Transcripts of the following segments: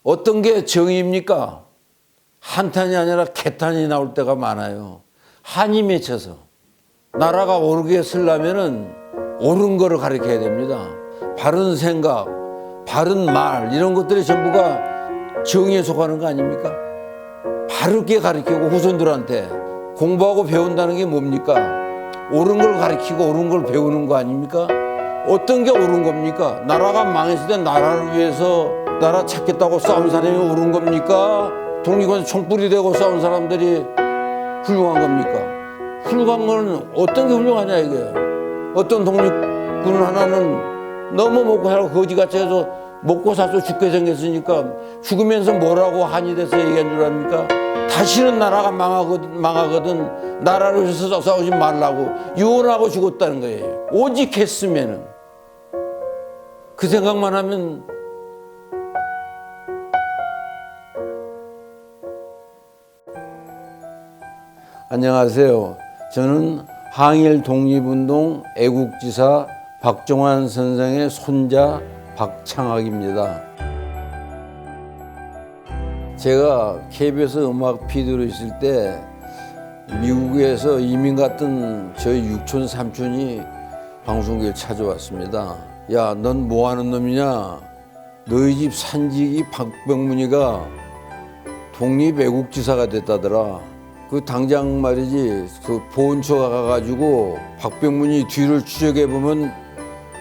어떤 게 정의입니까? 한탄이 아니라 개탄이 나올 때가 많아요. 한이 맺혀서. 나라가 오르게 쓰려면은 옳은 거를 가르쳐야 됩니다. 바른 생각, 바른 말 이런 것들이 전부가 정의에 속하는 거 아닙니까? 바르게 가르치고 후손들한테 공부하고 배운다는 게 뭡니까? 옳은 걸 가르치고 옳은 걸 배우는 거 아닙니까? 어떤 게 옳은 겁니까? 나라가 망했을 때 나라를 위해서 나라 찾겠다고 싸운 사람이 옳은 겁니까? 독립군에서 총불이 되고 싸운 사람들이 훌륭한 겁니까? 훌륭한 건 어떤 게 훌륭하냐 이게. 어떤 독립군 하나는 너무 먹고 살고 거지같이 해서 먹고 사서 죽게 생겼으니까 죽으면서 뭐라고 한이 돼서 얘기한 줄 압니까? 다시는 나라가 망하거든 나라를 위해서 싸우지 말라고 유언하고 죽었다는 거예요. 오직 했으면은 그 생각만 하면 안녕하세요. 저는 항일 독립운동 애국지사 박종환 선생의 손자 박창학입니다. 제가 KBS 음악 PD로 있을 때 미국에서 이민 갔던 저희 육촌 삼촌이 방송국에 찾아왔습니다. 야, 넌 뭐 하는 놈이냐? 너희 집 산직이 박병문이가 독립애국지사가 됐다더라. 그 당장 말이지 그 보훈처 가가지고 박병문이 뒤를 추적해보면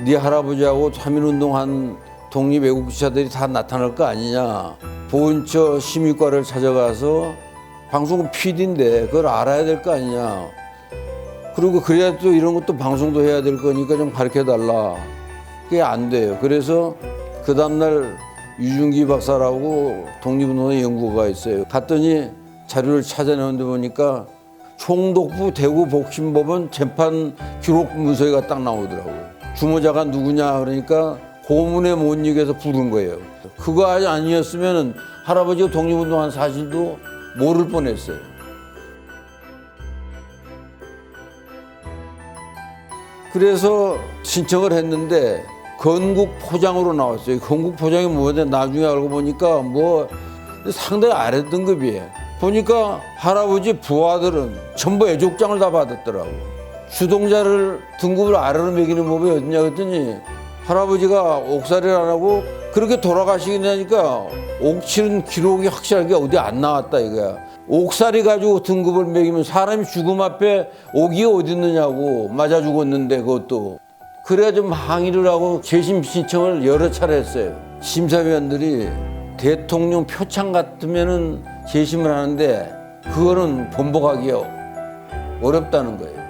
네 할아버지하고 삼일운동한 독립애국지사들이 다 나타날 거 아니냐. 보훈처 심의과를 찾아가서 방송국 PD인데 그걸 알아야 될 거 아니냐. 그리고 그래야 또 이런 것도 방송도 해야 될 거니까 좀 가르쳐달라. 그게 안 돼요. 그래서 그 다음날 유중기 박사라고 독립운동의 연구가가 있어요. 갔더니 자료를 찾아내는데 보니까 총독부 대구복심법원 재판 기록 문서가 딱 나오더라고요. 주모자가 누구냐 그러니까 고문에 못 이겨서 부른 거예요. 그거 아니었으면 할아버지가 독립운동한 사실도 모를 뻔했어요. 그래서 신청을 했는데 건국 포장으로 나왔어요. 건국 포장이 뭐냐 나중에 알고 보니까 뭐 상당히 아래 등급이에요. 보니까 할아버지 부하들은 전부 애족장을 다 받았더라고. 주동자를 등급을 아래로 매기는 법이 어딨냐 그랬더니 할아버지가 옥살이를 안 하고 그렇게 돌아가시긴 하니까 옥치는 기록이 확실하게 어디 안 나왔다 이거야. 옥살이 가지고 등급을 매기면 사람이 죽음 앞에 옥이 어디 있느냐고. 맞아 죽었는데 그것도. 그래야 좀 항의를 하고 재심 신청을 여러 차례 했어요. 심사위원들이 대통령 표창 같으면은 재심을 하는데 그거는 번복하기가 어렵다는 거예요.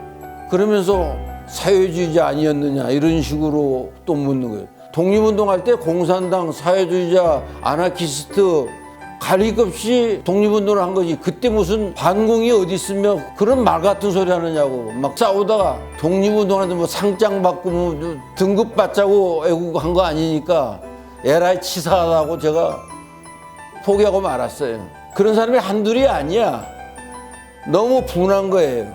그러면서 사회주의자 아니었느냐 이런 식으로 또 묻는 거예요. 독립운동할 때 공산당, 사회주의자, 아나키스트 가릴 것 없이 독립운동을 한 거지. 그때 무슨 반공이 어디 있으며 그런 말 같은 소리 하느냐고 막 싸우다가 독립운동하는데 뭐 상장 받고 뭐 등급 받자고 애국한 거 아니니까 에라이 치사하다고 제가 포기하고 말았어요. 그런 사람이 한둘이 아니야. 너무 분한 거예요.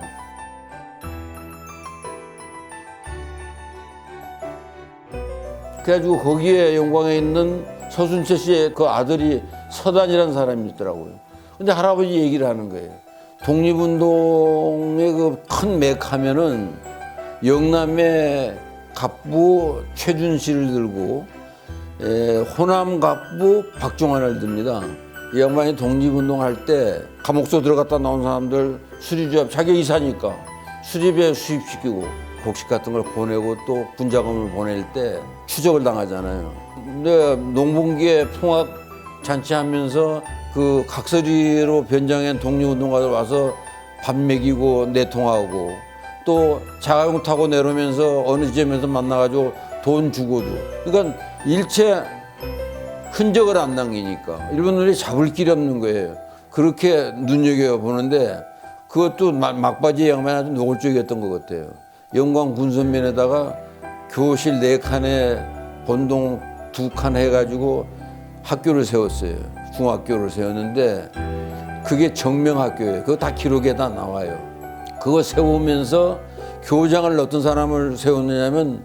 그래가지고 거기에 영광에 있는 서순채 씨의 그 아들이 서단이라는 사람이 있더라고요. 근데 할아버지 얘기를 하는 거예요. 독립운동의 그 큰 맥하면은 영남의 갑부 최준실을 들고 호남 갑부 박종환을 듭니다. 이 양반이 독립운동할 때 감옥소 들어갔다 나온 사람들 수리조합 자기 이사니까 수리비에 수입시키고 곡식 같은 걸 보내고 또 군자금을 보낼 때 추적을 당하잖아요. 근데 농번기에 풍악 잔치하면서 그 각설이로 변장한 독립운동가들 와서 밥 먹이고 내통하고 또 자가용 타고 내려오면서 어느 지점에서 만나가지고 돈 주고도. 그러니까 일체 흔적을 안 남기니까 일본들이 잡을 길이 없는 거예요. 그렇게 눈여겨보는데 그것도 막바지 양반이 아주 노골적이었던 것 같아요. 영광 군선면에다가 교실 4칸에 본동 2칸 해가지고 학교를 세웠어요. 중학교를 세웠는데 그게 정명학교예요. 그거 다 기록에 다 나와요. 그거 세우면서 교장을 어떤 사람을 세웠느냐면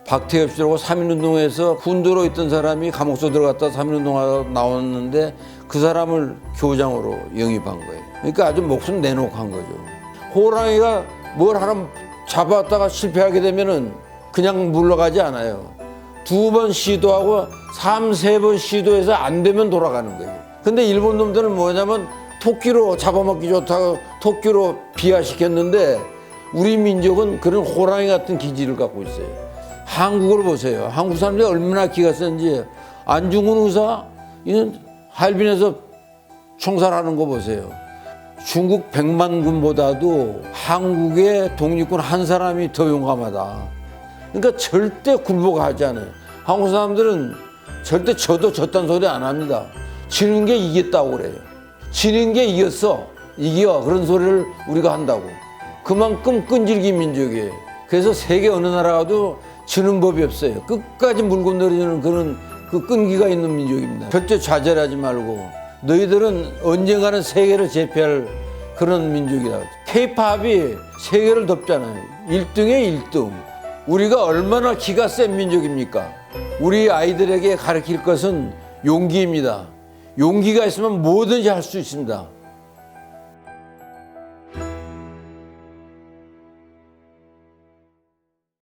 박태엽 씨라고 3.1운동에서 군도로 있던 사람이 감옥소 들어갔다 3.1운동하다 나왔는데 그 사람을 교장으로 영입한 거예요. 그러니까 아주 목숨 내놓고 한 거죠. 호랑이가 뭘 하나 잡았다가 실패하게 되면은 그냥 물러가지 않아요. 2번 시도하고 3-4번 시도해서 안 되면 돌아가는 거예요. 근데 일본 놈들은 뭐냐면 토끼로 잡아먹기 좋다고 토끼로 비하시켰는데 우리 민족은 그런 호랑이 같은 기질을 갖고 있어요. 한국을 보세요. 한국 사람들이 얼마나 기가 센지. 안중근 의사 이는 할빈에서 총살하는 거 보세요. 중국 100만 군보다도 한국의 독립군 한 사람이 더 용감하다. 그러니까 절대 굴복하지 않아요. 한국 사람들은 절대 졌다는 소리 안 합니다. 지는 게 이겼다고 그래요. 지는 게 이겼어. 이겨. 그런 소리를 우리가 한다고. 그만큼 끈질긴 민족이에요. 그래서 세계 어느 나라 가도 지는 법이 없어요. 끝까지 물고 내리는 그런 그 끈기가 있는 민족입니다. 절대 좌절하지 말고 너희들은 언젠가는 세계를 제패할 그런 민족이다. K-팝이 세계를 덮잖아요. 1등에 1등. 우리가 얼마나 기가 센 민족입니까? 우리 아이들에게 가르칠 것은 용기입니다. 용기가 있으면 뭐든지 할 수 있습니다.